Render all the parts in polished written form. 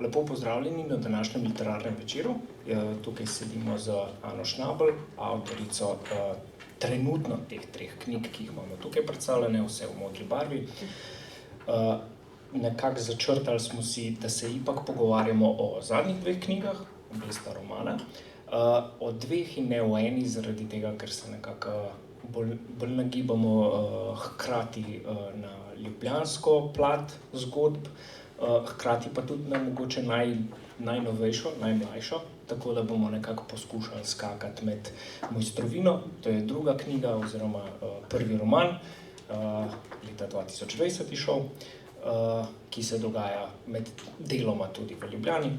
Lepo pozdravljeni na današnjem literarnem večeru. Tukaj sedimo z Ano Schnabel, avtorico trenutno teh 3 knjig, ki jih imamo tukaj predstavljene, vse v modri barvi. Nekako začrtali smo si, da se ipak pogovarjamo o zadnjih 2 knjigah, obe sta romana. O 2 in ne o eni, zaradi tega, ker se nekako bolj nagibamo hkrati na ljubljansko plat zgodb, hkrati pa tudi na mogoče najnovejšo, najmlajšo, tako da bomo nekako poskušali skakati med Mojstrovino, to je druga knjiga oziroma prvi roman, leta 2020 izšel, ki se dogaja med deloma tudi v Ljubljani,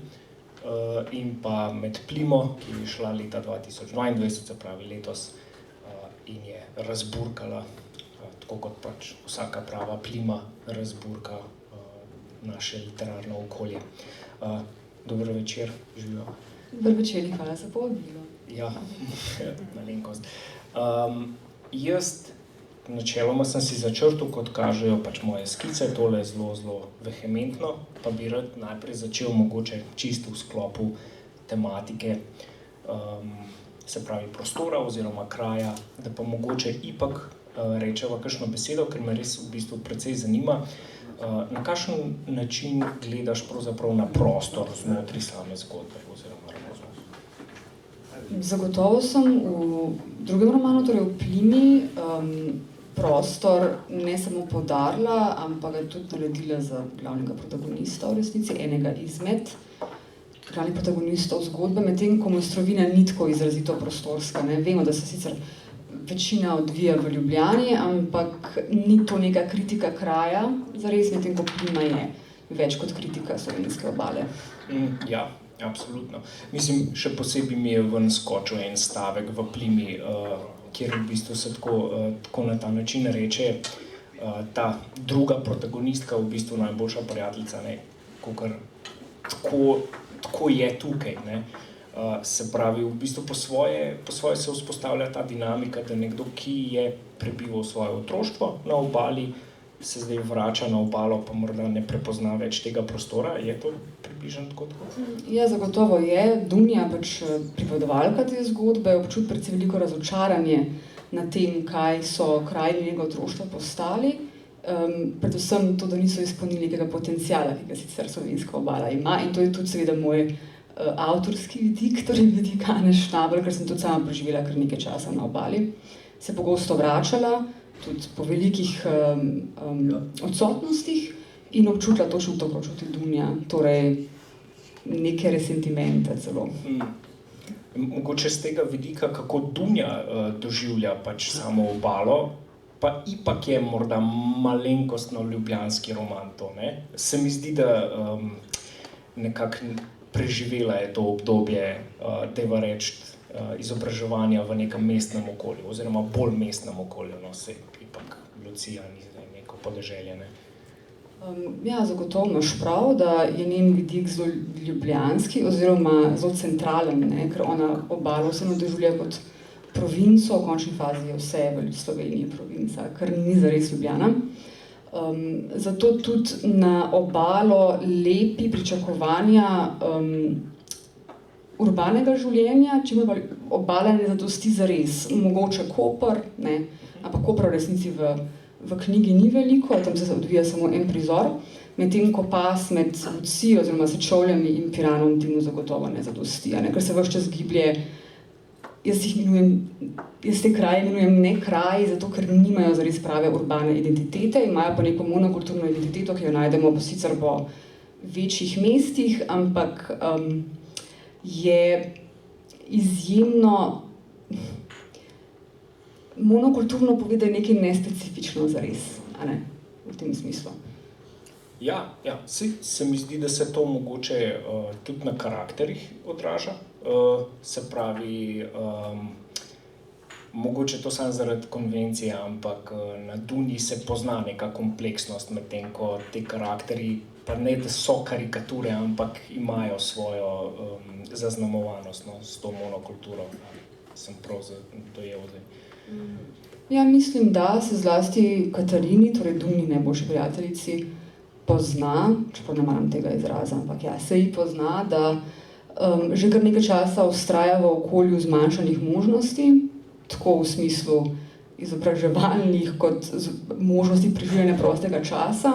in pa med Plimo, ki je šla leta 2022, se pravi letos, in je razburkala, tako kot pač vsaka prava Plima razburka naše literarno okolje. Dober večer, živijo. Dober večer, hvala za povabilo. Ja, malenkost. Jaz načeloma sem si začrtal, kot kažejo pač moje skice, tole zelo vehementno, pa bi rad najprej začel mogoče čisto v sklopu tematike, se pravi prostora oziroma kraja, da pa mogoče ipak rečeva kakšno besedo, ker me res v bistvu precej zanima, na kakšen način gledaš pravzaprav na prostor znotraj same zgodbe oziroma romana? Zagotovo sem v drugem romanu, torej v Plimi, prostor ne samo poudarila, ampak ga tudi naredila za glavnega protagonista v resnici, enega izmed glavnih protagonistov zgodbe, medtem ko Mojstrovina ni tako izrazito prostorska. Ne? Vemo, da se sicer večina odvija v Ljubljani, ampak ni to neka kritika kraja, zares, medtem ko Plima je več kot kritika slovenske obale. Ja, absolutno. Mislim, še posebej mi je ven skočil en stavek v Plimi, kjer v bistvu se tako na ta način reče, ta druga protagonistka, v bistvu najboljša prijateljica, ne, kakor tako je tukaj, ne. Se pravi, v bistvu po svoje se vzpostavlja ta dinamika, da nekdo, ki je prebival svoje otroštvo na obali, se zdaj vrača na obalo, pa morda ne prepozna več tega prostora. Je to približno tako? Ja, zagotovo je. Dunja, pač pripovedovalka te zgodbe, občuti predvsem veliko razočaranje na tem, kaj so kraji njenega otroštva postali. Predvsem to, da niso izpolnili tega potenciala, ki ga sicer slovenska obala ima, in to je tudi seveda moj avtorski vidik, torej vidik Ane Schnabel, ker sem tudi sama preživela kar nekaj časa na obali. Se pogosto vračala, tudi po velikih odsotnostih, in občutila točno to, kot čuti Dunja, torej neke resentimente celo. Mogoče z tega vidika, kako Dunja doživlja pač samo obalo, pa ipak je morda malenkostno ljubljanski roman to, ne? Se mi zdi, da nekako preživela je to obdobje, dajva reči, izobraževanja v nekem mestnem okolju, oziroma bolj mestnem okolju, no, se ipak Lucija ni neko podeželje, ne? Ja, zagotovo imaš prav, da je njen vidik zelo ljubljanski, oziroma zelo centralen, ne? Ker ona obalo vseeno doživlja kot provinco, v končni fazi je vse v Sloveniji provinca, kar ni zares Ljubljana. Zato tudi na obalo lepi pričakovanja urbanega življenja, če obala ne zadosti zares, mogoče Koper, ne, ampak Kopra v resnici v knjigi ni veliko, tam se odvija samo en prizor, medtem ko pas med Lucijo oziroma Sečovljami in Piranom temu zagotovo ne zadosti, ne, ker se ves čas giblje. Jaz te kraje imenujem ne kraji, zato ker nimajo zares prave urbane identitete, imajo pa neko monokulturno identiteto, ki jo najdemo sicer po večjih mestih, ampak je izjemno monokulturno poveda nekaj nespecifično zares, a ne, v tem smislu. Ja, se mi zdi, da se to mogoče tudi na karakterih odraža, se pravi, mogoče to samo zaradi konvencije, ampak na Dunji se pozna neka kompleksnost, medtem ko te karakterji, pa ne da so karikature, ampak imajo svojo zaznamovanost, no, s to monokulturo. Sem prav dojel zdaj. Ja, mislim, da se zlasti Katarini, torej Dunji najboljši prijateljici, pozna, čeprav ne maram tega izraza, ampak ja, se ji pozna, da že kar nekaj časa vztraja v okolju zmanjšanih možnosti, tako v smislu izobraževalnih kot možnosti preživljanja prostega časa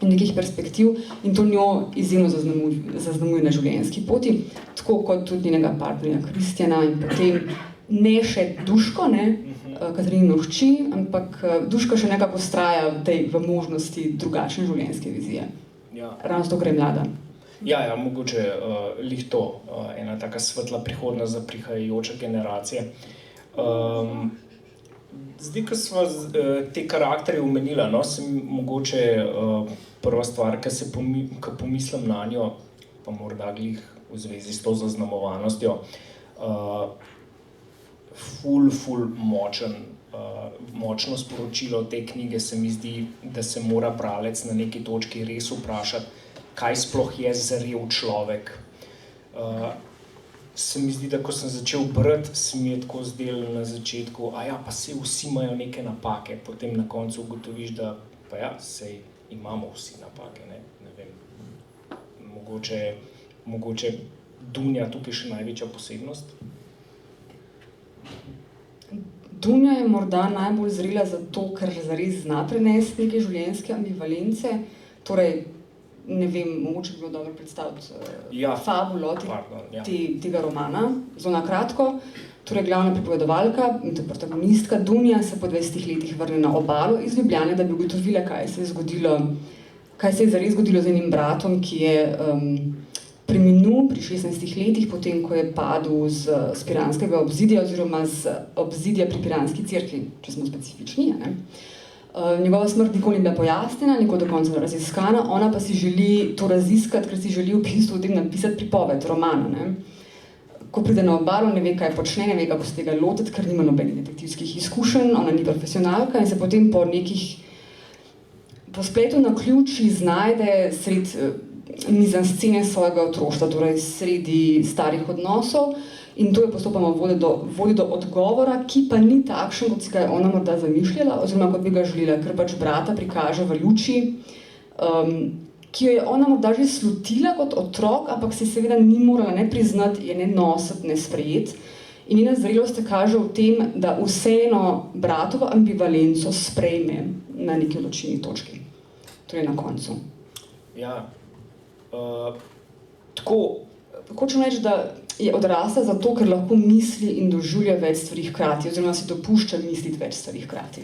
in nekih perspektiv, in to njo izjemno zaznamuje na življenjski poti, tako kot tudi njenega partnerja Kristjana in potem ne še Duško, Katarinino hči, ampak Duška še nekako vztraja v možnosti drugačne življenjske vizije. Ja. Ravno zato, ker je mlada. Ja, mogoče lih to, ena taka svetla prihodnost za prihajajoče generacije. Zdaj, ko sva te karakterje omenila, sem mogoče prva stvar, ko pomislim na njo, pa morda glih v zvezi s to zaznamovanostjo, ful močno sporočilo te knjige se mi zdi, da se mora bralec na neki točki res vprašati, kaj sploh je zrel človek. Se mi zdi, da ko sem začel brati, se mi je tako zdelo na začetku, pa saj vsi imajo neke napake, potem na koncu ugotoviš, da pa ja, saj imamo vsi napake, ne vem. Mogoče Dunja tukaj še največja posebnost? Dunja je morda najbolj zrela zato, ker zares zna prenesti neke življenjske ambivalence, torej ne vem, mogoče bi bilo dobro predstaviti fabulo tega romana, zelo na kratko. Torej, glavna pripovedovalka, protagonistka Dunja se po 20 letih vrne na obalo iz Ljubljane, da bi ugotovila, kaj se je zares zgodilo z enim bratom, ki je preminul pri 16 letih, potem, ko je padel z piranskega obzidja oziroma z obzidja pri piranski cerkvi, če smo specifični, Njegova smrt nikoli ni bila pojasnjena, nikoli do konca raziskana, ona pa si želi to raziskati, ker si želi v bistvu o tem napisati pripoved, roman. Ko pride na obalo, ne ve, kaj počne, ne ve, kako se tega lotiti, ker nima nobenih detektivskih izkušenj, ona ni profesionalka in se potem po spletu naključij znajde sred mizanscene svojega otroštva, torej sredi starih odnosov, in to je postopoma vodi do odgovora, ki pa ni takšen, kot si ga je ona morda zamišljala, oziroma kot bi ga želela, ker pač brata prikaže v luči, ki jo je ona morda že slutila kot otrok, ampak si seveda ni morala ne priznati, je ne nositi, ne sprejeti. In njena zrelost se kaže v tem, da vseeno bratovo ambivalenco sprejme na neki odločilni točki. Torej na koncu. Ja. Hočem reči, da je odrasla zato, ker lahko misli in doživlja več stvari hkrati, oziroma si dopušča misliti več stvari hkrati.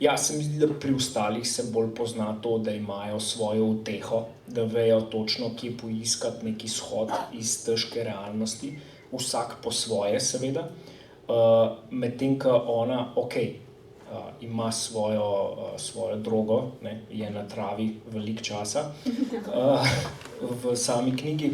Ja, se mi zdi, da pri ostalih se bolj pozna to, da imajo svojo uteho, da vejo točno, kje poiskati neki izhod iz težke realnosti, vsak po svoje seveda, medtem ko ona, ima svojo drogo, je na travi veliko časa v sami knjigi,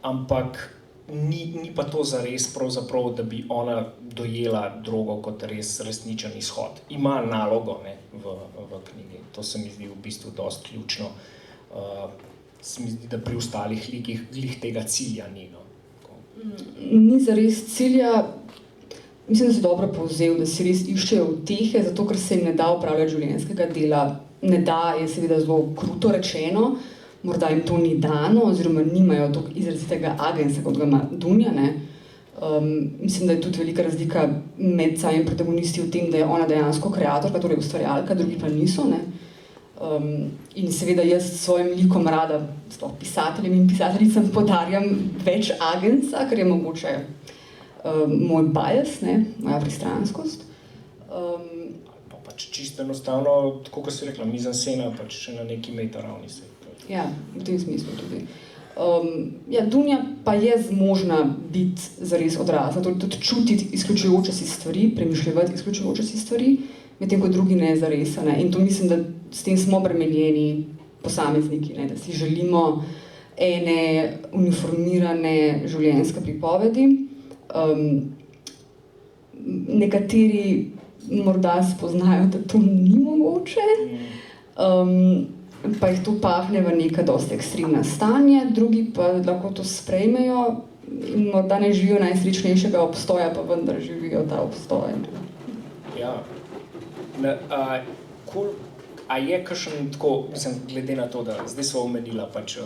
ampak ni pa to zares pravzaprav, da bi ona dojela drogo kot resničen izhod. Ima nalogo v knjigi, to se mi zdi v bistvu dosti ključno. Se mi zdi, da pri ostalih likih glih tega cilja ni. Ni zares cilja. Mislim, da si dobro povzel, da si res iščejo utehe, zato ker se jim ne da upravljati življenjskega dela. Ne da je seveda zelo kruto rečeno, morda jim to ni dano, oziroma nimajo toliko izrazitega agensa, kot ga ima Dunja. Mislim, da je tudi velika razlika med samimi protagonisti v tem, da je ona dejansko kreatorka, torej ustvarjalka, drugi pa niso. In seveda jaz s svojim likom rada, sploh pisateljem in pisateljicam podarjam več agensa, ker je mogoče moj bias, moja pristranskost. Pač čisto enostavno, tako kot si rekla, mizanscena pač še na neki metaravni se. Ja, v tem smislu tudi. Dunja pa je zmožna biti zares odrasla, tudi čutiti izključujoče si stvari, premišljevati izključujoče si stvari, medtem ko drugi ne zares. In to mislim, da s tem smo bremenjeni posamezniki, da si želimo ene uniformirane življenjske pripovedi. Nekateri morda spoznajo, da to ni mogoče, pa jih to pahne v neka dosti ekstremna stanja, drugi pa lahko to sprejmejo in morda ne živijo najsrečnejšega obstoja, pa vendar živijo ta obstoj. Ja. a je kakšen tako, mislim, glede na to, da zdaj smo omenila pač,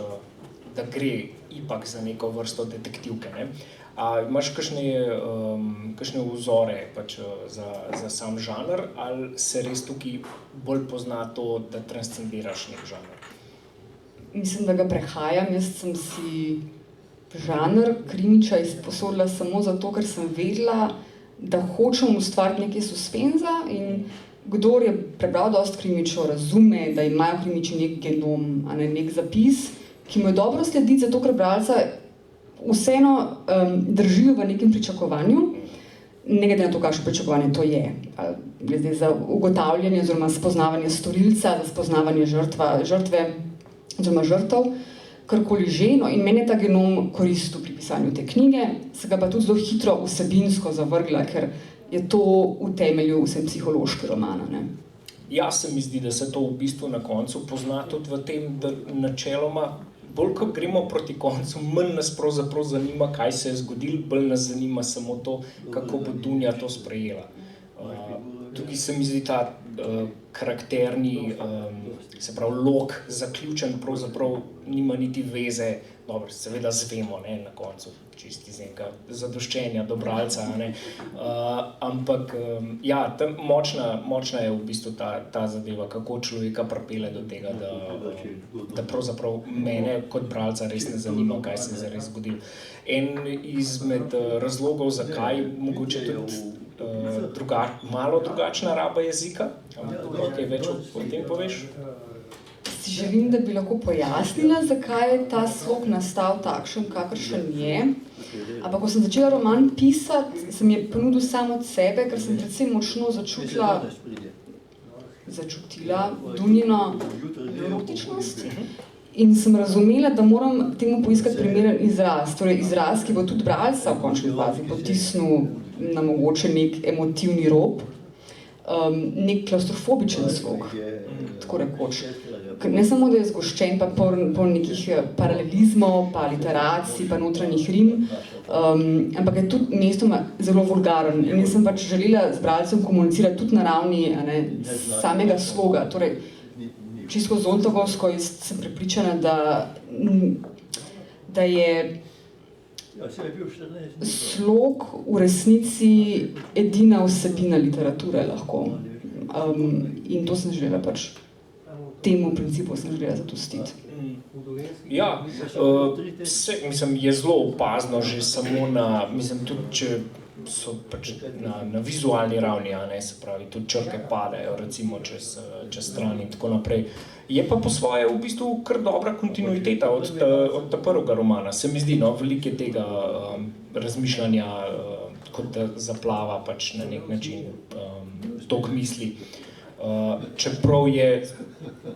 da gre ipak za neko vrsto detektivke, ne? A imaš kakšne vzore pač, za sam žanr, ali se res tukaj bolj pozna to, da transcendiraš nek žanr? Mislim, da ga prehajam. Jaz sem si žanr krimiča izposodila samo zato, ker sem vedela, da hočem ustvariti nekaj suspenza in kdor je prebral dosti krimičev, razume, da imajo krimiči nek genom, a ne nek zapis, ki mu je dobro slediti, zato ker bralca vseeno držijo v nekem pričakovanju, ne glede na to, kakšno pričakovanje to je. Glede za ugotavljanje oziroma spoznavanje storilca, za spoznavanje žrtve oziroma žrtev, karkoli že. No, in meni je ta genom koristil pri pisanju te knjige, se ga pa tudi zelo hitro vsebinsko zavrgla, ker je to v temelju vsem psihološki romana, ne. Ja, se mi zdi, da se to v bistvu na koncu pozna tudi v tem, da načeloma bolj, ko gremo proti koncu, manj nas pravzaprav zanima, kaj se je zgodilo, bolj nas zanima samo to, kako bo Dunja to sprejela. Tukaj se mi zdi ta karakterni, se pravi, lok zaključen, pravzaprav nima niti veze, dobro, seveda zvemo, ne, na koncu, čisti iz nekega zadoščenja do bralca, ne, ampak, ja, močna je v bistvu ta zadeva, kako človeka pripelje do tega, da pravzaprav mene kot bralca res ne zanima, kaj se je zares zgodilo. En izmed razlogov, zakaj mogoče tudi malo drugačna raba jezika, kaj več o tem poveš? Si želim, da bi lahko pojasnila, zakaj je ta slog nastal takšen, kakršen je. Ampak ko sem začela roman pisati, se mi je ponudil sam od sebe, ker sem predvsem močno začutila Dunjino neurotičnost. In sem razumela, da moram temu poiskati primeren izraz, torej izraz, ki bo tudi bralca v končni fazi potisnil na mogoče nek emotivni rob, nek klaustrofobičen slog, tako rekoč. Ne samo, da je zgoščen, pa po nekih paralelizmov, pa literacij, pa notranjih rim, ampak je tudi mestoma zelo vulgaren. In jaz sem pač želela z bralcem komunicirati tudi na ravni samega sloga. Torej, čisto zontogovsko sem prepričana, da je slog v resnici edina vsebina literature lahko. In to sem želela pač, temu principu sem želela zadostiti. Ja, mislim, je zelo opazno že samo na, mislim, tudi če so pač na vizualni ravni, se pravi, tudi črke padajo, recimo, čez stran in tako naprej. Je pa po svoje v bistvu kar dobra kontinuiteta od ta prvega romana. Se mi zdi, no, veliko je tega razmišljanja, kot da zaplava pač na nek način tok misli. Čeprav je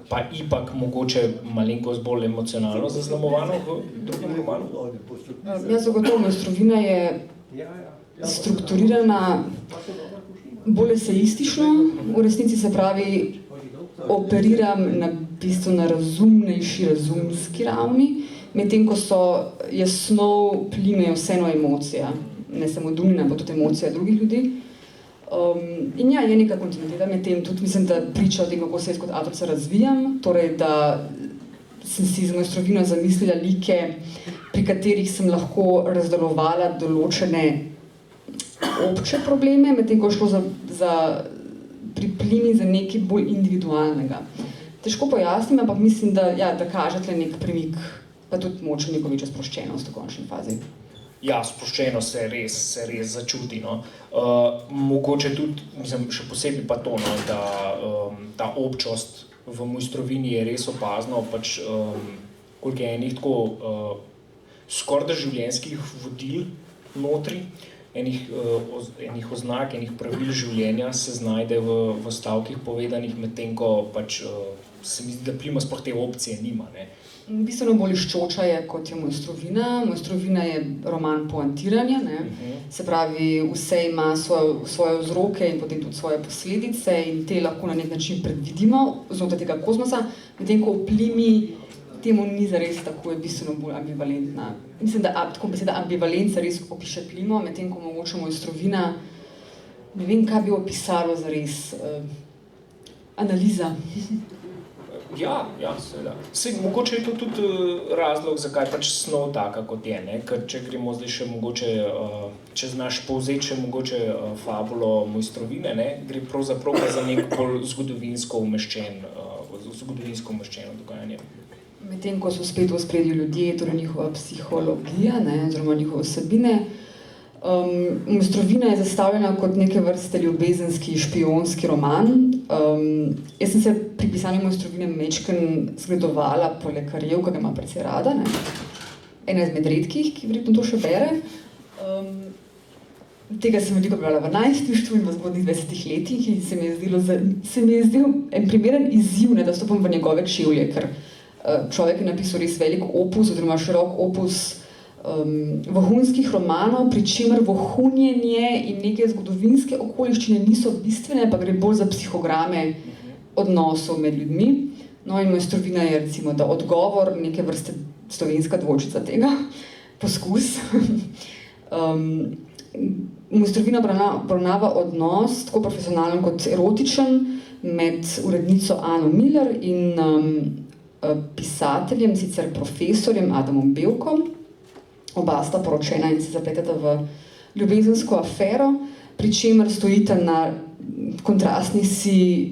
pa ipak mogoče malenkost bolj emocionalno zaznamovano v drugem romanu? Ja, zagotovo, Mojstrovina je strukturirana bolj esejistično, v resnici se pravi, operiram na razumnejši, razumski ravni, medtem ko je snov plime vseeno emocija, ne samo Dunjina, pa tudi emocija drugih ljudi. In ja, je neka kontinuiteta med tem, tudi mislim, da priča o tem, kako se jaz kot avtorica razvijam, torej da sem si z Mojstrovino zamislila like, pri katerih sem lahko razdelovala določene obče probleme, medtem ko je šlo pri plimi za nekaj bolj individualnega. Težko pojasnim, ampak mislim, da kaže tle nek premik, pa tudi moče neko večjo sproščenost v končni fazi. Ja, sproščeno se res začuti, no. Mogoče tudi, mislim, še posebej pa to, no, da ta občost v Mojstrovini je res opazno, pač koliko je enih tako skoraj da življenjskih vodil notri, enih oznak, enih pravil življenja se znajde v stavkih povedanih, medtem ko pač se mi zdi, da plima sploh te opcije nima, ne. Bistveno bolj iščoča je, kot je Mojstrovina. Mojstrovina je roman poantiranja, ne. Se pravi, vse ima svoje vzroke in potem tudi svoje posledice in te lahko na nek način predvidimo znotraj tega kozmosa, medtem ko v plimi temu ni zares tako, je bistveno bolj ambivalentna. Mislim, da tako beseda ambivalenca res opiše plimo, medtem ko mogoče Mojstrovina, ne vem, kaj bi opisalo zares. analiza. Ja, seveda. Mogoče je to tudi razlog, zakaj pač snov taka, kot je, ne? Ker če gremo zdaj še mogoče, če znaš povzeči še mogoče fabulo Mojstrovine, ne? Gre pravzaprav za nek bolj zgodovinsko umeščeno dogajanje. Medtem ko so spet v ospredju ljudje, torej njihova psihologija, ne, oziroma njihove vsebine. Mojstrovina je zastavljena kot neke vrste ljubezenski špijonski roman. Jaz sem se pri pisanju Mojstrovine majčkeno zgledovala po Lekarjev, ki ga ima precej rada, ne. Ena izmed redkih, ki verjetno to še bere. Tega sem veliko brala v najstništvu in v zgodnjih 20 letih in se mi je zdel en primeren izziv, ne, da stopim v njegove čevlje, ker človek je napisal res velik opus, oziroma širok opus vohunskih romanov, pri čemer vohunjenje in neke zgodovinske okoliščine niso bistvene, pa gre bolj za psihograme odnosov med ljudmi. No in Mojstrovina je recimo, da odgovor, neke vrste slovenska dvojčica tega, poskus. Mojstrovina obravnava odnos, tako profesionalen kot erotičen, med urednico Ano Miller in pisateljem, sicer profesorjem Adamom Bevkom. Oba sta poročena in se zapletata v ljubezensko afero, pri čemer stojita na kontrastnih si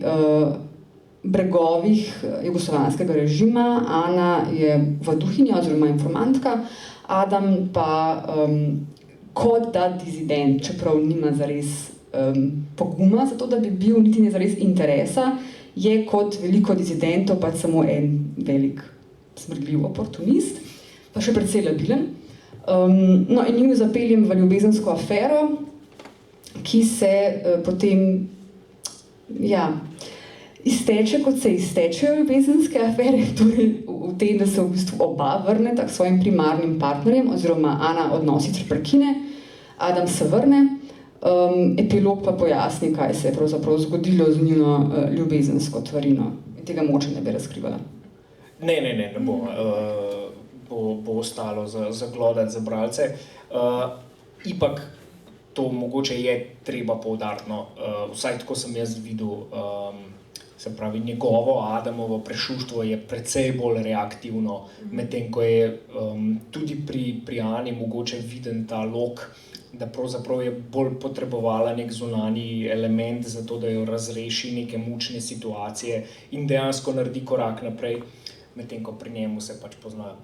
bregovih jugoslovanskega režima. Ana je vaduhinja oziroma informantka, Adam pa kot da dizident, čeprav nima zares poguma za to, da bi bil, niti ne zares interesa, je kot veliko dizidentov pač samo en velik smrdljiv oportunist, pa še precej labilen. No in njim zapeljem v ljubezensko afero, ki se potem, izteče, kot se iztečejo ljubezenske afere, torej v tem, da se v bistvu oba vrneta k svojim primarnim partnerjem, oziroma Ana odnos sicer prekine, Adam se vrne, epilog pa pojasni, kaj se je pravzaprav zgodilo z njuno ljubezensko tvarino. Tega moče ne bi razkrivala. Ne bo ostalo za glodati za bralce. Ipak to mogoče je treba poudariti, no. Vsaj tako sem jaz videl, se pravi, njegovo Adamovo prešuštvo je precej bolj reaktivno, medtem ko je tudi pri Ani mogoče viden ta lok, da pravzaprav je bolj potrebovala nek zunanji element za to, da jo razreši neke mučne situacije in dejansko naredi korak naprej, medtem ko pri njemu se pač pozna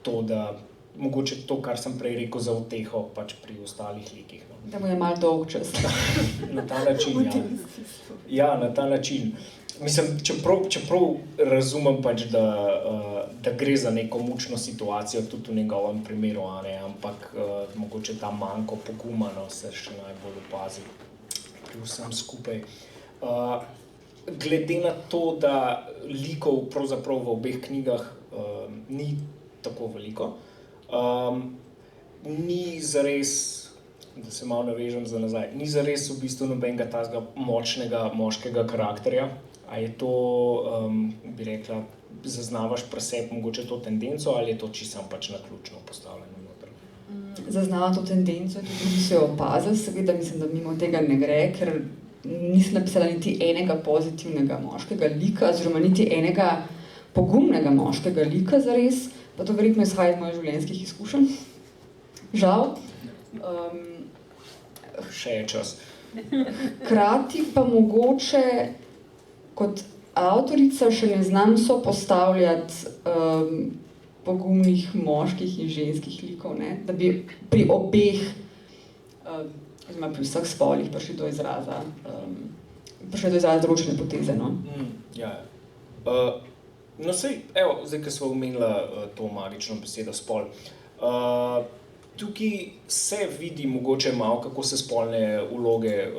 to, da mogoče to, kar sem prej rekel za uteho, pač pri ostalih likih. No. Da mu je malo dolg čas. Na ta način, ja. Na ta način. Mislim, čeprav razumem pač, da gre za neko mučno situacijo, tudi v njegovem primeru, ampak mogoče ta manjko poguma, no, se še najbolj opazi pri vsem skupaj. Glede na to, da likov pravzaprav v obeh knjigah ni tako veliko, ni zares, da se malo navežem za nazaj, ni zares v bistvu nobenega tazga močnega moškega karakterja. A je to, bi rekla, zaznavaš pri sebi mogoče to tendenco ali je to čisto pač naključno postavljeno noter? Zaznava to tendenco, tudi se jo opazil, seveda mislim, da mimo tega ne gre, ker nisem napisala niti enega pozitivnega moškega lika, oziroma niti enega pogumnega moškega lika zares, pa to verjetno izhaja iz mojih življenjskih izkušenj. Žal. Še je čas. Hkrati pa mogoče kot avtorica še ne znam sopostavljati pogumnih moških in ženskih likov, ne? Da bi pri obeh, oziroma pri vseh spolih prišli do izraza določene poteze. No? No sej, evo, zdaj, ko smo omenila to magično besedo spol, tukaj se vidi mogoče malo, kako se spolne vloge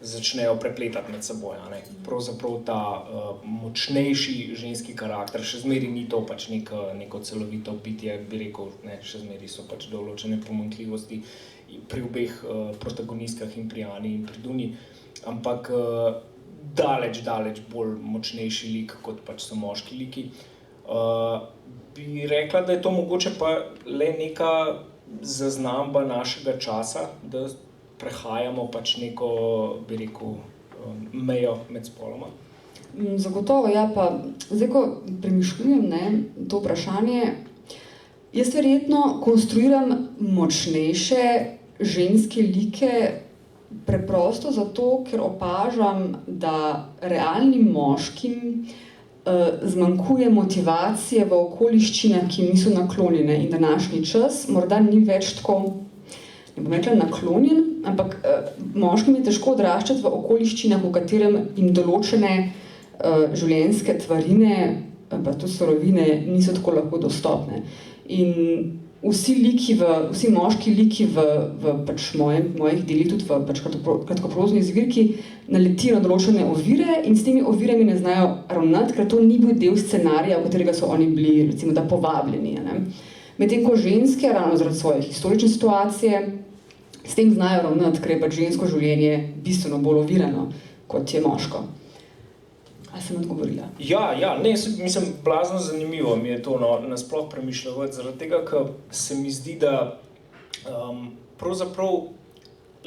začnejo prepletati med seboj. Pravzaprav ta močnejši ženski karakter, še zmeraj ni to pač neko celovito bitje, bi rekel, ne, še zmeraj so pač določene pomanjkljivosti pri obeh protagonistkah in pri Ani in pri Duni, ampak daleč bolj močnejši lik, kot pač so moški liki. Bi rekla, da je to mogoče pa le neka zaznamba našega časa, da prehajamo pač neko, bi rekel, mejo med spoloma? Zagotovo, ja, pa zdaj, ko premišljujem, ne, to vprašanje, jaz verjetno konstruiram močnejše ženske like preprosto zato, ker opažam, da realnim moškim zmanjkuje motivacije v okoliščinah, ki niso naklonjene in današnji čas morda ni več tako, ne bom rekla naklonjen, ampak moškim je težko odraščati v okoliščinah, v katerem jim določene življenjske tvarine, pa tudi surovine niso tako lahko dostopne. In vsi moški liki v pač mojih delih, tudi v pač kratkoprozni zbirki, naletijo na določene ovire in s temi ovirami ne znajo ravnati, ker to ni bil del scenarija, v katerega so oni bili, recimo, da povabljeni. Medtem ko ženske, ravno zaradi svoje historične situacije, s tem znajo ravnati, ker je pač žensko življenje bistveno bolj ovirano, kot je moško. A sem odgovorila? Ja, ne, mislim, blazno zanimivo mi je to nasploh premišljati, zaradi tega, ker se mi zdi, da pravzaprav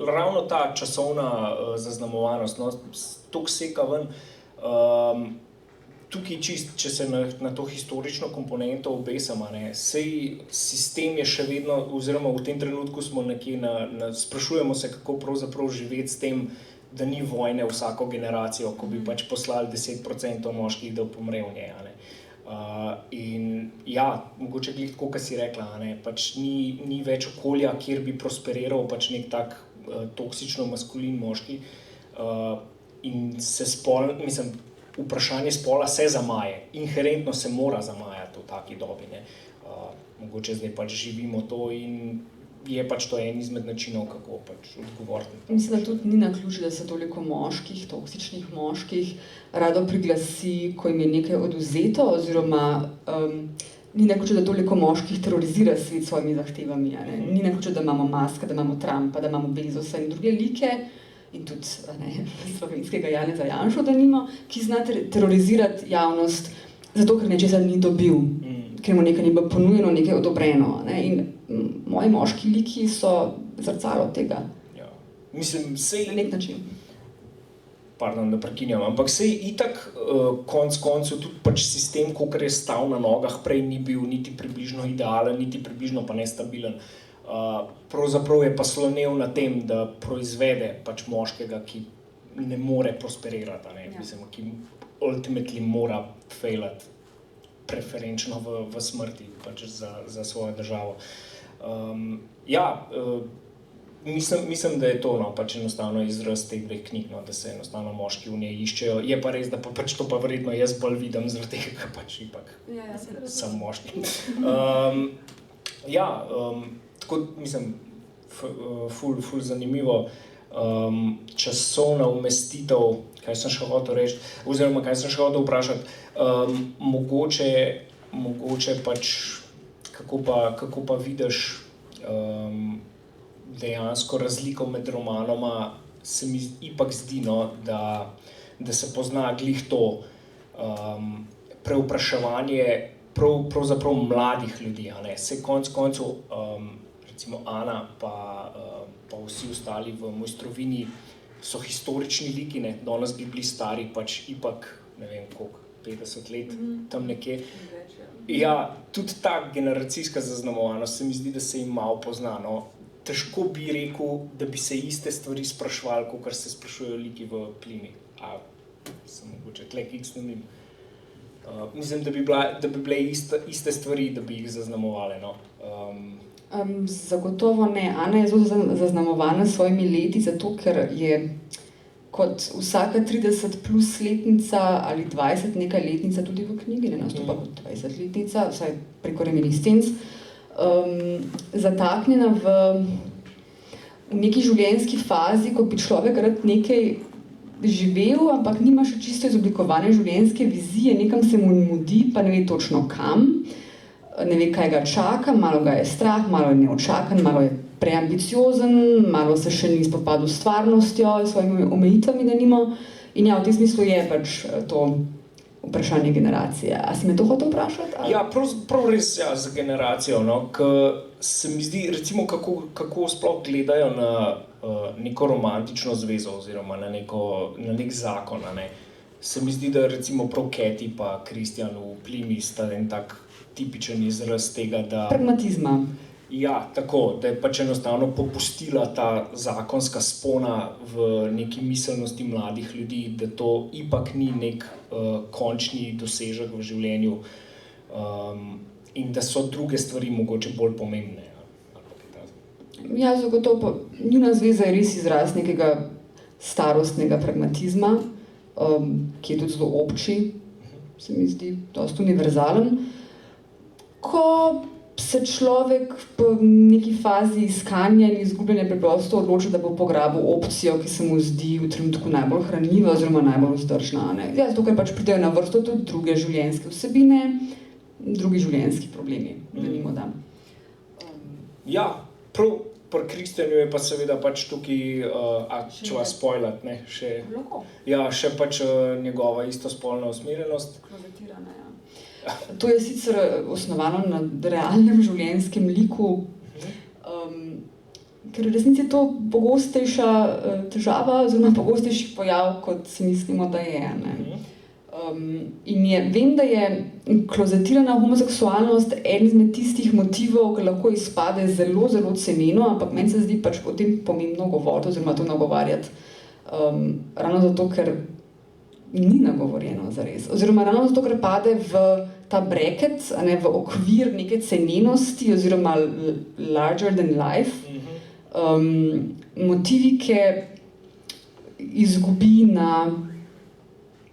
ravno ta časovna zaznamovanost, toliko seka ven, tukaj čist, če se na to historično komponento obesamo, sej sistem je še vedno, oziroma v tem trenutku smo nekje sprašujemo se, kako pravzaprav živeti s tem, da ni vojne vsako generacijo, ko bi pač poslali 10% moških, da pomre v njej. In ja, mogoče glih tako, kot si rekla, pač ni več okolja, kjer bi prosperiral pač nek tak toksično maskulin moški. In se vprašanje spola se zamaje, inherentno se mora zamajati v taki dobi. Mogoče zdaj pač živimo to in je pač to en izmed načinov, kako pač odgovoriti. Mislim, da tudi ni naključje, da se toliko moških, toksičnih moških rado priglasi, ko jim je nekaj odvzeto, oziroma ni naključje, da toliko moških terorizira svet s svojimi zahtevami. Ni naključje, da imamo Muska, da imamo Trumpa, da imamo Bezosa in druge like, in tudi slovenskega Janeza Janšo, da nima, ki zna terorizirati javnost, zato ker nečesa ni dobil, ker mu nekaj ni bilo ponujeno, nekaj odobreno. In moji moški liki so zrcalo tega. Ja. Mislim, na nek način. Pardon, da prekinjam, ampak sej itak konc koncev tudi pač sistem, kakor je stal na nogah, prej ni bil niti približno idealen, niti približno pa nestabilen. Pravzaprav je pa slonel na tem, da proizvede pač moškega, ki ne more prosperirati, mislim, ki ultimately mora failati preferenčno v smrti pač za svojo državo. Mislim, da je to pač enostavno izraz teh dveh knjig, da se enostavno moški v njej iščejo. Je pa res, da pa pač to pa verjetno jaz bolj vidim, zaradi tega, ker pač ipak sem moški. Tako, mislim, ful zanimivo. Časovna umestitev, kaj sem še hotel reči, oziroma kaj sem še hotel vprašati, mogoče pač, kako pa vidiš dejansko razliko med romanoma, se mi ipak zdi, da se pozna glih to prevpraševanje pravzaprav mladih ljudi. Se konec koncev, recimo Ana pa vsi ostali v Mojstrovini so historični liki, danes bi bili stari pač ipak, ne vem koliko, 50 let, tam nekje. Ja, tudi ta generacijska zaznamovanost se mi zdi, da se jim malo pozna. Težko bi rekel, da bi se iste stvari spraševali, kakor se sprašujejo liki v Plini. Sem mogoče tlek x-nomim. Mislim, da bi bile iste stvari, da bi jih zaznamovali. Zagotovo ne. Ana je zelo zaznamovana s svojimi leti, zato ker je kot vsaka 30 plus letnica ali 20 nekaj letnica tudi v knjigi, ne nastopa kot 20 letnica, vsaj preko reminiscenc, zataknjena v neki življenjski fazi, ko bi človek rad nekaj živel, ampak nima še čisto izoblikovane življenjske vizije, nekam se mu mudi, pa ne ve točno kam, ne ve, kaj ga čaka, malo ga je strah, malo je neočakan, malo je preambiciozen, malo se še ni spopadel s stvarnostjo, s svojimi omejitvami, da nima. In ja, v tem smislu je pač to vprašanje generacije. A si me to hotel vprašati? Ja, prav res za generacijo, se mi zdi, recimo, kako sploh gledajo na neko romantično zvezo oziroma na nek zakon. Ne. Se mi zdi, da recimo prav Kathy pa Kristjan v Plimi sta en tak tipičen izraz tega, da... Pragmatizma. Ja, tako, da je pač enostavno popustila ta zakonska spona v neki miselnosti mladih ljudi, da to ipak ni nek končni dosežek v življenju in da so druge stvari mogoče bolj pomembne. Ja, zagotovo. Njuna zveza je res izraz nekega starostnega pragmatizma, ki je tudi zelo obči, se mi zdi, dosti univerzalen. Ko se človek v neki fazi iskanja in izgubljanja preprosto odloča, da bo pograbil opcijo, ki se mu zdi v trenutku najbolj hranljiva oziroma najbolj vzdržna. Ja, zato, ker pač pridejo na vrsto tudi druge življenjske vsebine, drugi življenjski problemi. Ja, prav pri Kristjanu je pa seveda pač tukaj, če vas spoilati, ne, še pač njegova istospolna usmerjenost. Klozetirana, ja. To je sicer osnovano na realnem življenjskem liku, ker v resnici je to pogostejša težava oziroma pogostejši pojav, kot si mislimo, da je. Vem, da je klozetirana homoseksualnost eden izmed tistih motivov, ki lahko izpade zelo, zelo ceneno, ampak meni se zdi pač o tem pomembno govoriti oziroma to nagovarjati. Ravno zato, ker ni nagovorjeno zares. Oziroma ravno zato, ker pade v ta bracket, v okvir neke cenenosti oziroma larger than life. Motivi, ki izgubi na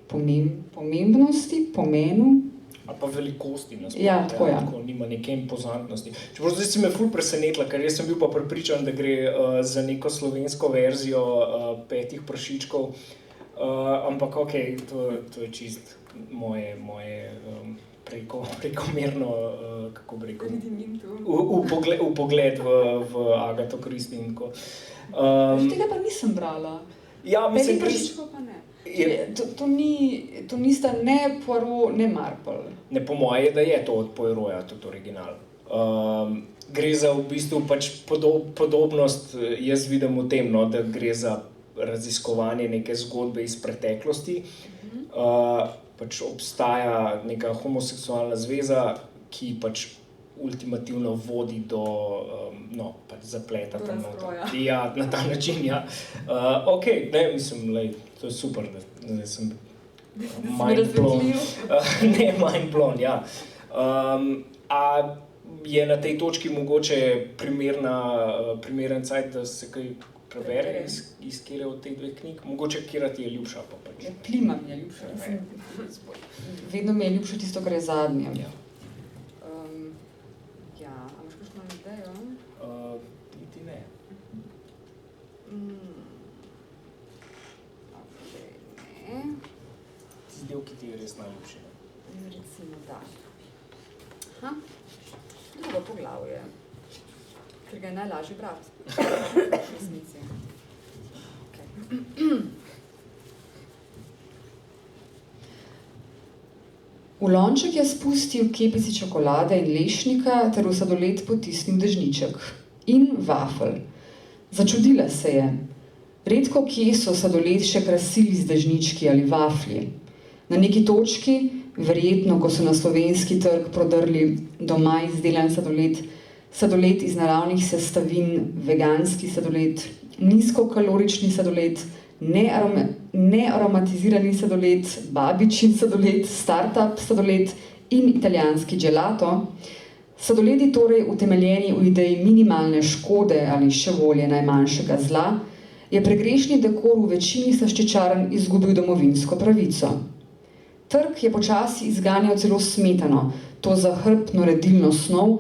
pomembnosti, pomenu. Ali pa velikosti nasploh. Ja, tako ja. Tako nima neke impozantnosti. Čeprav zdaj si me ful presenetila, ker jaz sem bil pa prepričan, da gre za neko slovensko verzijo Petih prašičkov. Ampak okej, to je čist moje prekomerno, kako bi rekel, upogled v Agatho Christie in tako. Tega pa nisem brala. Ja, mislim, Petih prašičkov pa ne. To nista ne Poirot, ne Marple. Ne, po moje, da je to od Poirota, tudi original. Gre za v bistvu pač podobnost, jaz vidim v tem, no, da gre za raziskovanje neke zgodbe iz preteklosti. Pač obstaja neka homoseksualna zveza, ki pač ultimativno vodi do pač zapleta tam noter. Ja, na ta način, ja. Okej, ne, mislim, to je super, da sem mind blown. Ne, mind blown, ja. A je na tej točki mogoče primeren cajt, da se kaj prebere iz kjere od teh dveh knjig? Mogoče kjera ti je ljubša pa pač? Plima mi je ljubša. Vedno mi je ljubša tisto, kar je zadnje. Ja. A imaš kakšno idejo? Niti ne. Ne. Tisti del, ki ti je res najljubši. Recimo da. Drugo poglavje. Ker ga je najlažje brati. V resnici. V lonček je spustil kepici čokolade in lešnika ter v sladoled potisnil dežniček. In vafel. Začudila se je. Redko kje so sladoled še krasili z dežnički ali vaflji. Na neki točki, verjetno, ko so na slovenski trg prodrli doma izdelan sladoled iz naravnih sestavin, veganski sladoled, nizkokalorični sladoled, nearomatizirani sladoled, babičin sladoled, startup sladoled in italijanski gelato, sladoledi torej utemeljeni v ideji minimalne škode ali še bolje najmanjšega zla, je pregrešni dekor v večini slaščičarn izgubil domovinsko pravico. Trg je počasi izganjal celo smetano, to zahrbtno redilno snov,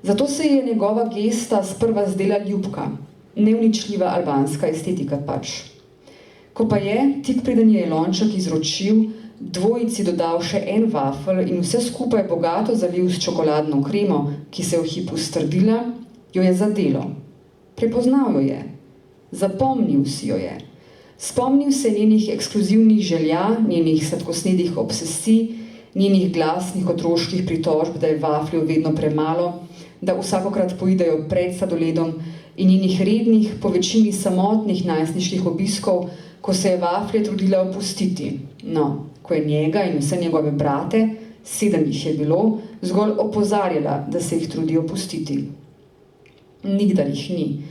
zato se je njegova gesta sprva zdela ljubka, neuničljiva albanska estetika pač. Ko pa je, tik preden je lonček izročil, dvojici dodal še en vafel in vse skupaj bogato zalil s čokoladno kremo, ki se je v hipu strdila, jo je zadelo. Prepoznal jo je. Zapomnil si jo je. Spomnil se njenih ekskluzivnih želja, njenih sladkosnedih obsesij, njenih glasnih otroških pritožb, da je vafljev vedno premalo, da vsakokrat poidejo pred sladoledom in njenih rednih, po večini samotnih najstniških obiskov, ko se je Vaflje trudila opustiti. No, ko je njega in vse njegove brate, 7 jih je bilo, zgolj opozarjala, da se jih trudi opustiti. Nikdar jih ni.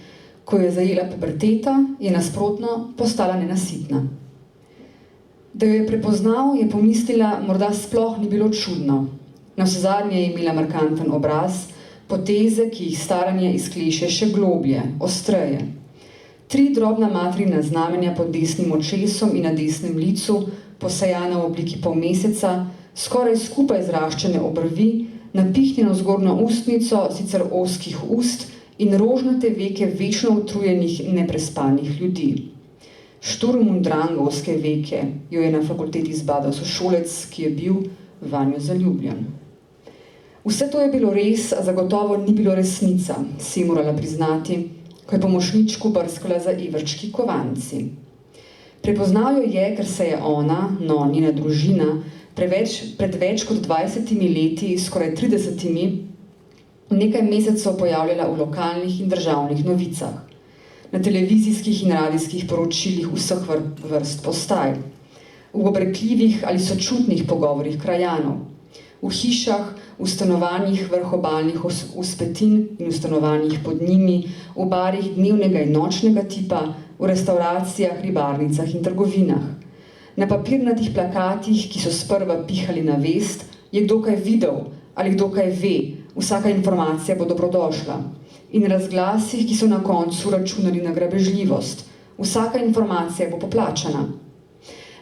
Ko je zajela puberteta, je nasprotno postala nenasitna. Da jo je prepoznal, je pomislila, morda sploh ni bilo čudno. Navsezadnje je imela markanten obraz, poteze, ki jih staranje izkleše še globlje, ostreje. 3 drobna materina znamenja pod desnim očesom in na desnem licu, posajana v obliki polmeseca, skoraj skupaj zraščene obrvi, napihnjeno zgornjo ustnico, sicer ozkih ust, in rožnate veke večno utrujenih neprespanih ljudi. Šturmundrangovske veke jo je na fakulteti zbadal sošolec, ki je bil vanjo zaljubljen. Vse to je bilo res, a zagotovo ni bilo resnica, si morala priznati, ko je pomočničku brskala za evrčki kovanci. Prepoznal jo je, ker se je ona, no, njena družina, pred več kot 20 leti, skoraj 30, nekaj mesecev pojavljala v lokalnih in državnih novicah, na televizijskih in radijskih poročilih vseh vrst postaj, v obrekljivih ali sočutnih pogovorih krajanov, v hišah, v stanovanjih vrh obalnih vzpetin in v stanovanjih pod njimi, v barih dnevnega in nočnega tipa, v restauracijah, ribarnicah in trgovinah. Na papirnatih plakatih, ki so sprva pihali na vest, je kdo kaj videl ali kdo kaj ve, vsaka informacija bo dobrodošla. In razglasih, ki so na koncu računali na grabežljivost. Vsaka informacija bo poplačana.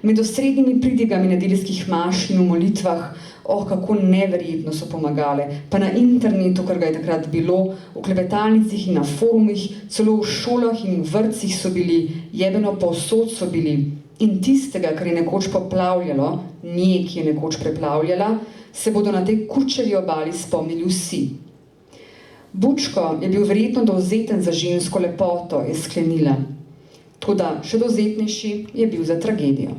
Med osrednjimi pridigami nedeljskih maš in v molitvah, kako neverjetno so pomagale, pa na internetu, kar ga je takrat bilo, v klepetalnicah in na forumih, celo v šolah in v vrtcih so bili, jebeno povsod so bili. In tistega, kar je nekoč poplavljalo, nje, ki je nekoč preplavljala, se bodo na tej kurčevi obali spomnili vsi. Bučko je bil verjetno dovzeten za žensko lepoto, je sklenila. Toda še dovzetnejši je bil za tragedijo.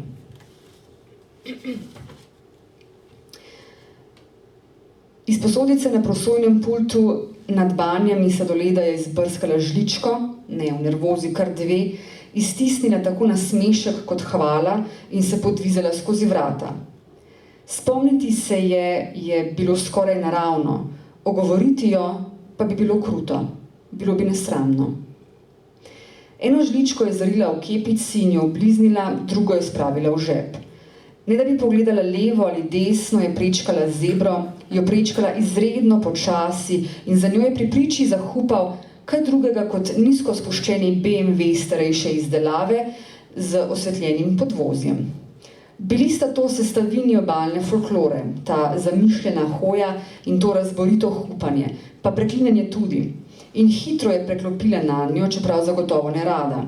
Iz posodice na prosojnem pultu nad banjami sladoleda je izbrskala žličko, ne v nervozi kar 2, iztisnila tako nasmešek kot hvala in se podvizala skozi vrata. Spomniti se je bilo skoraj naravno, ogovoriti jo pa bi bilo kruto, bilo bi nesramno. Eno žličko je zarila v kepici in jo obliznila, drugo je spravila v žep. Ne da bi pogledala levo ali desno, je prečkala zebro, jo prečkala izredno počasi in za njo je pri priči zahupal kaj drugega kot nizko spuščeni BMW starejše izdelave z osvetljenim podvozjem. Bili sta to sestavini obalne folklore, ta zamišljena hoja in to razborito hupanje, pa preklinjanje tudi. In hitro je preklopila na njo, čeprav zagotovo ne rada.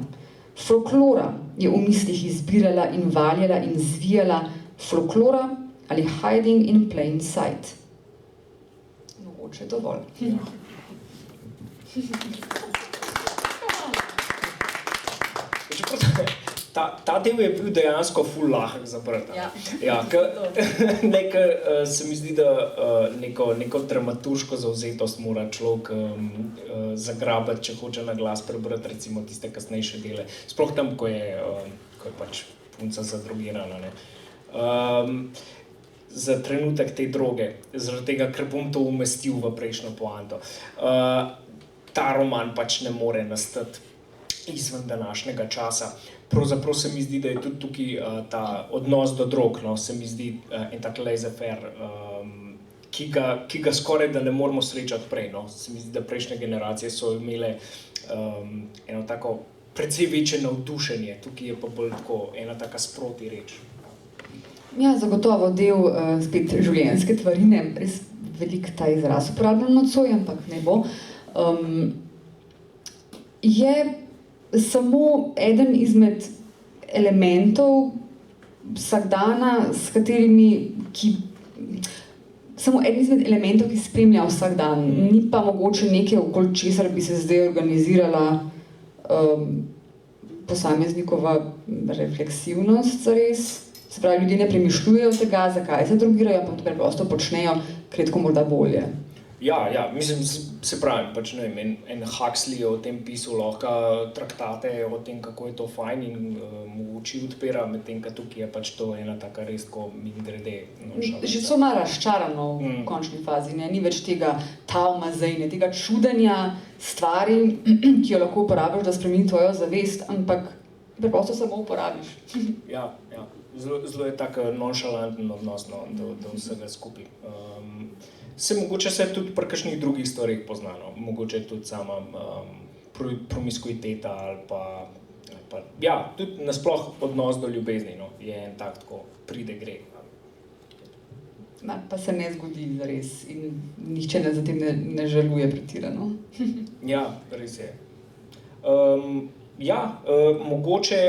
Folklora je v mislih izbirala in valjala in zvijala, folklora ali hiding in plain sight. Mogoče dovolj. Ta del je bil dejansko ful lahek zaprt. Se mi zdi, da neko dramaturško zavzetost mora človek zagrabiti, če hoče na glas prebrati recimo tiste kasnejše dele. Sploh tam, ko je pač punca zadrogirana. Za trenutek te droge, zaradi tega, ker bom to umestil v prejšnjo poanto. Ta roman pač ne more nastati izven današnjega časa. Pravzaprav se mi zdi, da je tudi tukaj ta odnos do drog, se mi zdi en tak laissez-faire, ki ga skoraj da ne moramo srečati prej. Se mi zdi, da prejšnje generacije so imele eno tako precej večje navdušenje, tukaj je pa bolj tako ena taka sproti reč. Ja, zagotovo del spet življenjske tvarine, res velik ta izraz uporabljam nocoj, ampak ne bo. Je samo eden izmed elementov vsakdana, s katerimi, samo eden izmed elementov, ki spremlja vsak dan. Ni pa mogoče nekaj, okoli česar bi se zdaj organizirala posameznikova refleksivnost zares. Se pravi, ljudje ne premišljujejo tega, zakaj se drogirajo, pa to preprosto počnejo, kratko morda bolje. Ja, mislim, se pravi, pač ne vem, en Huxley je o tem pisal lahko traktate o tem, kako je to fajn in mu oči odpira, medtem, ko tukaj je pač to ena taka res, ko mimogrede. Že so malo razčarano v končni fazi, ne? Ni več tega taumazejne, tega čudenja stvari, ki jo lahko uporabiš, da spremeni tvojo zavest, ampak preprosto samo uporabiš. Ja. Zelo je tak nonšalanten odnos do vsega skupaj. Mogoče se tudi pri kakšnih drugih stvarih pozna, no. Mogoče tudi sama promiskuiteta ali pa ja, tudi nasploh odnos do ljubezni, no, je en tako pride gre. Pa se ne zgodi zares in nihče za tem ne žaluje pretirano. Ja, res je. Mogoče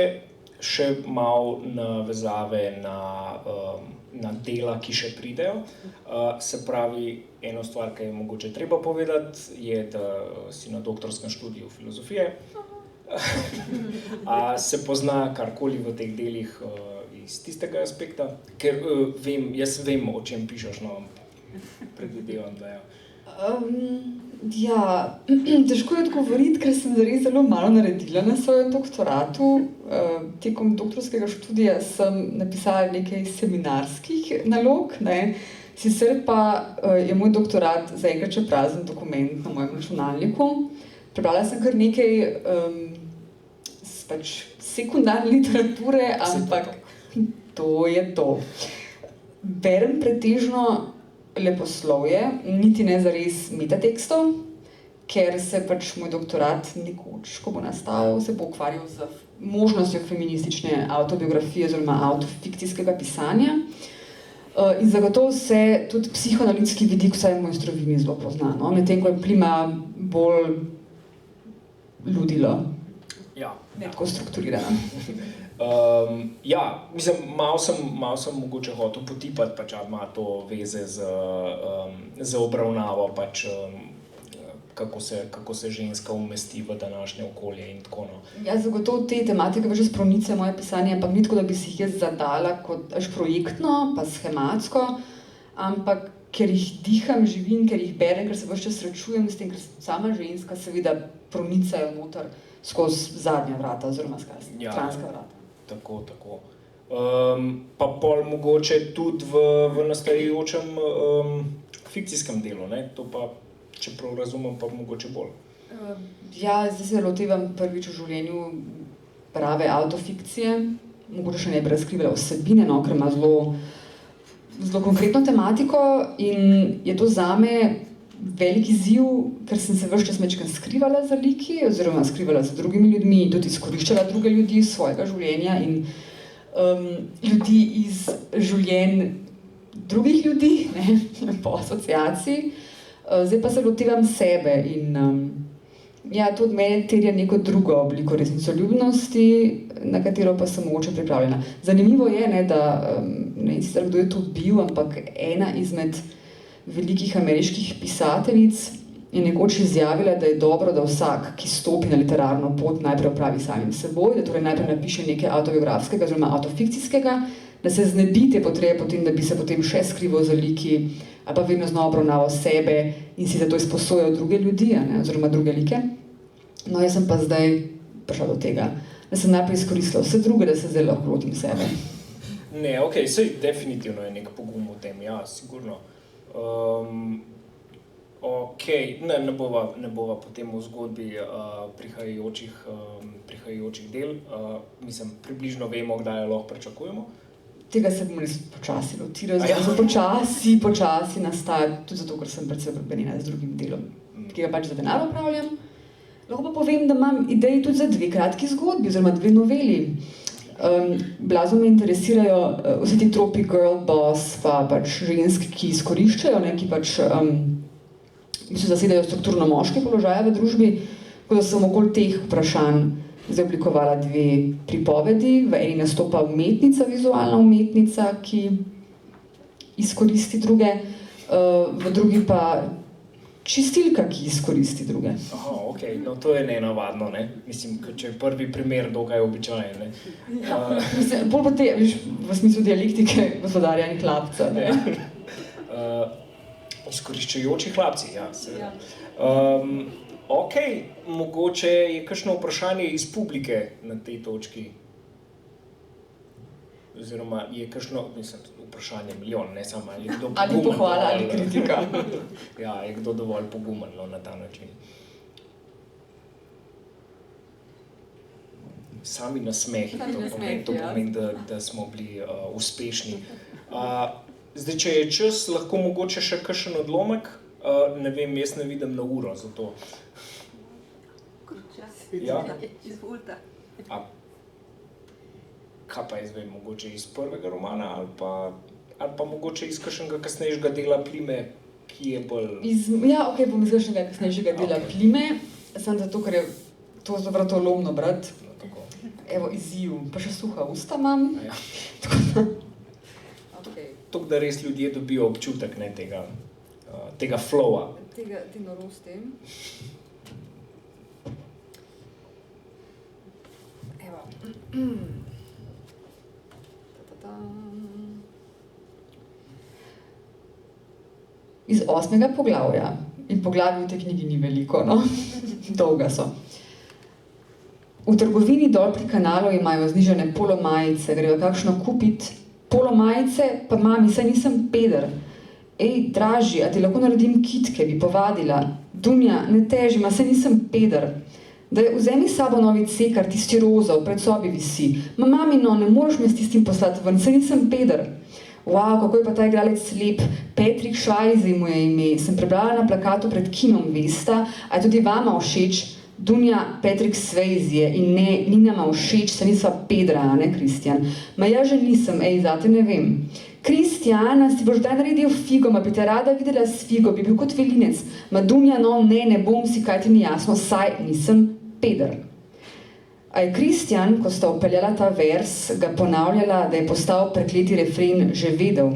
še malo navezave na dela, ki še pridejo. Se pravi, eno stvar, ki je mogoče treba povedati, je, da si na doktorskem študiju filozofije. A se pozna karkoli v teh delih iz tistega aspekta? Ker jaz vem, o čem pišeš, no, predvidevam, da ja. Težko je odgovoriti, ker sem zares zelo malo naredila na svojem doktoratu. Tekom doktorskega študija sem napisala nekaj seminarskih nalog, ne. Sicer pa je moj doktorat zaenkrat še prazen dokument na mojem računalniku. Prebrala sem kar nekaj sekundarne literature, ampak to je to. Berem pretežno leposlovje, niti ne zares metatekstov, ker se pač moj doktorat nekoč, ko bo nastal, se bo ukvarjal z možnostjo feministične avtobiografije oziroma autofikcijskega pisanja. In zagotovo se tudi psihoanalitski vidik vsaj v mojstrovini zelo pozna, no? Medtem ko je plima bolj ludilo, ne tako strukturirana. Mislim, malo sem mogoče hotel potipati, pač ima to veze z obravnavo, pač kako se ženska umesti v današnje okolje in tako, no. Ja, zagotovo te tematike več spronice moje pisanje, ampak ni tako, da bi si jih jaz zadala kot projektno, pa schematsko, ampak ker jih diham, živim, ker jih berem, ker se ves čas srečujem s tem, ker sama ženska seveda pronicajo noter skozi zadnja vrata oziroma stranska vrata. Tako. Pa pol mogoče tudi v nastajajočem fikcijskem delu, ne? To pa, če prav razumem, pa mogoče bolj. Zdaj se lotevam prvič v življenju prave autofikcije, mogoče še ne bi razkrivala vsebine, no, ker ima zelo konkretno tematiko in je to zame velik izziv, ker sem se ves čas majčkeno skrivala za liki oziroma skrivala za drugimi ljudmi in tudi izkoriščala druge ljudi iz svojega življenja in ljudi iz življenj drugih ljudi, ne, po asociaciji. Zdaj pa se lotevam sebe in to od mene terja neko drugo obliko resnicoljubnosti, na katero pa sem mogoče pripravljena. Zanimivo je, ne, da ne vem sicer, kdo je to bil, ampak ena izmed velikih ameriških pisateljic je nekoč izjavila, da je dobro, da vsak, ki stopi na literarno pot, najprej opravi samim seboj, da torej najprej napiše nekaj avtobiografskega oziroma autofikcijskega, da se znebi te potrebe potem, da bi se potem še skrival za liki, ali pa vedno znova obravnaval sebe in si zato izposojal druge ljudi, ne, oziroma druge like. No, jaz sem pa zdaj prišla do tega, da sem najprej izkoristila vse druge, da se zdaj lahko lotim sebe. Ne, saj definitivno je nek pogum v tem, ja, sigurno. Ne bova potem v zgodbi prihajajočih del. Mislim, približno vemo, kdaj jo lahko pričakujemo. Tega se bom res počasi lotila, počasi nastaja, tudi zato, ker sem predvsem obremenjena z drugim delom, ki ga pač za denar opravljam. Lahko pa povem, da imam ideji tudi za 2 kratki zgodbi, oziroma 2 noveli. Blazno me interesirajo vsi ti tropi girl boss, pa pač žensk, ki izkoriščajo, ne, ki pač zasedajo strukturno moške položaje v družbi, tako da sem okoli teh vprašanj zdaj oblikovala 2 pripovedi. V eni nastopa umetnica, vizualna umetnica, ki izkoristi druge, v drugi pa čistilka, ki izkoristi druge. No to je nenavadno, ne? Mislim, če je prvi primer dokaj običajen, ne? Bolj pa v smislu dialektike gospodarja in hlapca, ne? Izkoriščajoči hlapci, ja, seveda. Ok, mogoče je kakšno vprašanje iz publike na tej točki? Oziroma je kakšno, vprašanje milijon, ne samo ali je kdo pogumen. Ali pohvala, ali kritika. Ja, je kdo dovolj pogumen na ta način. Sami nasmehi, to pomeni, da smo bili uspešni. Zdaj, če je čas, lahko mogoče še kakšen odlomek, ne vem, jaz ne vidim na uro, zato. Ja? Kaj pa jaz vem, mogoče iz prvega romana ali pa mogoče iz kakšnega kasnejšega dela Plime, ki je bolj... Ja, ok, bom iz kakšnega kasnejšega dela Plime, samo zato, ker je to zabrato lomno brati. No, tako. Evo, izziv, pa še suha usta imam. Ja. Okay. Tako da res ljudje dobijo občutek, ne, tega flowa. Te norosti. Evo. Iz 8. poglavja, in poglavij v tej knjigi ni veliko, no? Dolga so. V trgovini dol pri kanalu imajo znižane polomajice, grejo kakšno kupit. Polomajice, pa mami, saj nisem peder. Ej, draži, a ti lahko naredim kitke, bi povadila. Dunja, ne teži, ma saj nisem peder. Daj, vzemi sabo novi cekar, tisti rozov, pred sobi visi. Ma mami, no, ne moreš me s tistim poslati ven, saj nisem peder. Wow, kako je pa ta igralec lep. Patrick Swayze mu je ime. Sem prebrala na plakatu pred kinom, vesta, a je tudi vama všeč. Dunja, Patrick Swayze je in ne, ni nama všeč, se nisva pedra, ne, Kristjan? Ma ja že nisem, ej, zate ne vem. Kristjana, si boš daj naredil figo, ma bi te rada videla s figo, bi bil kot velinec. Ma Dunja, no, ne bom si, kaj ti ni jasno, saj nisem peder. A je Kristjan, ko sta upeljala ta vers, ga ponavljala, da je postal prekleti refren že vedel.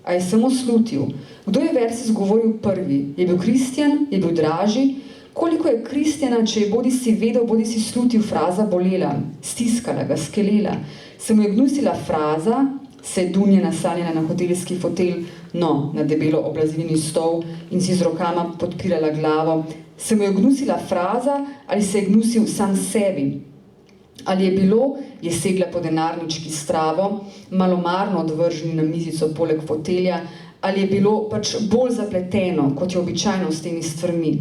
A je samo slutil. Kdo je vers izgovoril prvi? Je bil Kristjan? Je bil Draži? Koliko je Kristjana, če je bodi si vedel, bodi si slutil, fraza bolela, stiskala ga, skelela. Se mu je gnusila fraza, se je Dunja nasanjala na hotelski fotelj, no, na debelo oblazivini stol in si z rokama podpirala glavo. Se mu je gnusila fraza ali se je gnusil sam sebi? Ali je bilo, je segla po denarnički stravo, malomarno odvrženi na mizico poleg fotelja, ali je bilo pač bolj zapleteno, kot je običajno s temi stvarmi?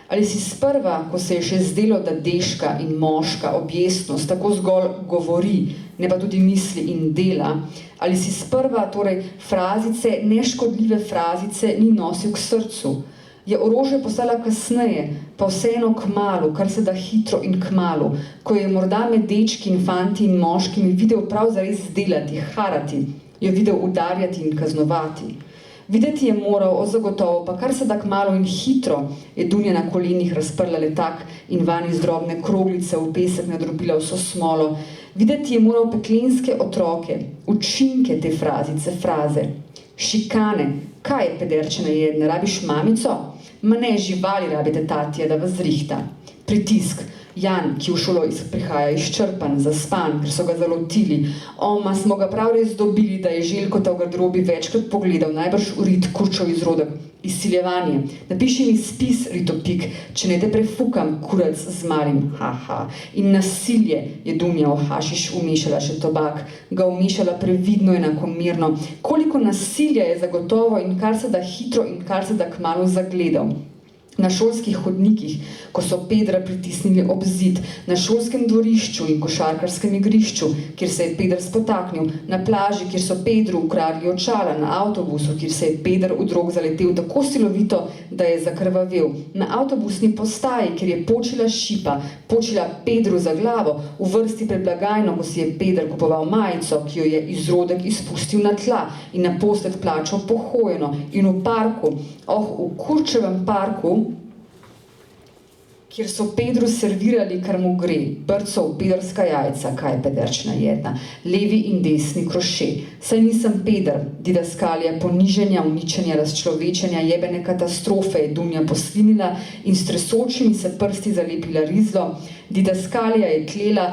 Ali si sprva, ko se je še zdelo, da deška in moška objestnost tako zgolj govori, ne pa tudi misli in dela, ali si sprva, torej frazice, neškodljive frazice, ni nosil k srcu? Je orožje postala kasneje, pa vseeno kmalu, kar se da hitro in kmalu, ko je morda med dečki in fanti in moškimi videl prav zares delati, harati, jo videl udarjati in kaznovati. Videti je moral, zagotovo, pa kar se da kmalu in hitro, je Dunja na kolenih razprla letak in van iz drobne kroglice v pesek nadrobila vso smolo. Videti je moral peklenske otroke, učinke te fraze. Šikane, kaj je pederčena jedna, rabiš mamico? Ma ne, živali rabite tatija, da vas zrihta. Pritisk. Jan, ki v šolo prihaja izčrpan, zaspan, ker so ga zalotili. Oma, smo ga prav res dobili, da je Željko ta v garderobi večkrat pogledal, najbrž urit kurčev izrodek. Izsiljevanje. Napiši mi spis, Ritopik, če ne te prefukam, kurac z malim, haha. In nasilje, je Dunja v hašiš umešala še tobak, ga umešala previdno in enakomerno. Koliko nasilja je zagotovo in kar se da hitro in kar se da kmalu zagledal. Na šolskih hodnikih, ko so Pedra pritisnili ob zid, na šolskem dvorišču in košarkarskem igrišču, kjer se je Peder spotaknil, na plaži, kjer so Pedru ukradli očala, na avtobusu, kjer se je Peder v drog zaletel tako silovito, da je zakrvavel, na avtobusni postaji, kjer je počila šipa, počila Pedru za glavo, v vrsti pred blagajno, ko si je Peder kupoval majico, ki jo je izrodek izpustil na tla in naposled plačal pohojeno, in v parku, v Kurčevem parku, kjer so Pedru servirali, kar mu gre, brcov pedrska jajca, kaj je pederčna jedna, levi in desni kroše. Saj nisem Peder, didaskalija poniženja, uničenja, razčlovečenja, jebene katastrofe je Dunja poslinila in s tresočimi se prsti zalepila rizlo. Didaskalija je tlela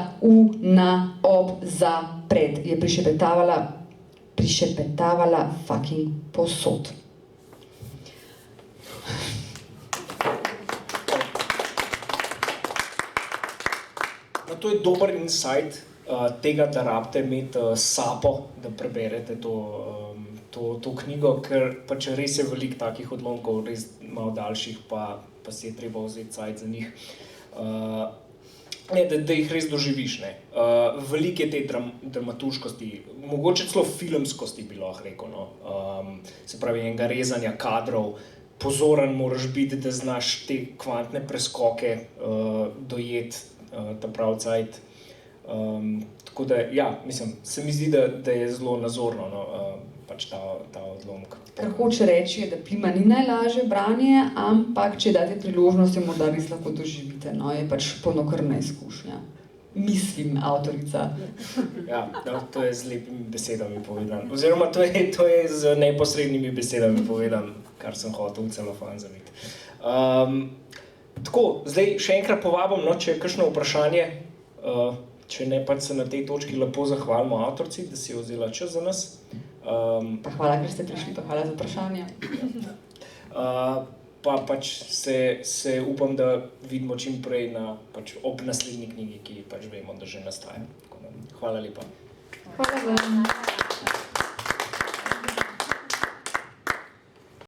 na, ob, za, pred, je prišepetavala fucking posod. to je dober insight tega, da rabite imeti sapo, da preberete to knjigo, ker pač res je veliko takih odlomkov, res malo daljših, pa si je treba vzeti cajt za njih. Da jih res doživiš. Veliko je te dramaturškosti, mogoče celo filmskosti bi lahko rekel. Se pravi, enega rezanja kadrov, pozoren moraš biti, da znaš te kvantne preskoke dojeti ta pravi cajt. Tako da, ja, mislim, se mi zdi, da je zelo nazorno, pač ta odlomek. Kar hoče reči, da Pima ni najlažje branje, ampak če date priložnost, jo morda res lahko doživite. Je pač polnokrvna izkušnja. Mislim, avtorica. Ja, to je z lepimi besedami povedano. Oziroma, to je z neposrednimi besedami povedano, kar sem hotel v celofan zaviti. Tako, zdaj še enkrat povabim, če je kakšno vprašanje, če ne, pač se na tej točki lepo zahvalimo avtorici, da si je vzela čas za nas. Pa hvala, ker ste prišli, pa hvala za vprašanje. Pa pač se upam, da vidimo čim prej ob naslednji knjigi, ki pač vemo, da že nastaja. Hvala lepa. Hvala.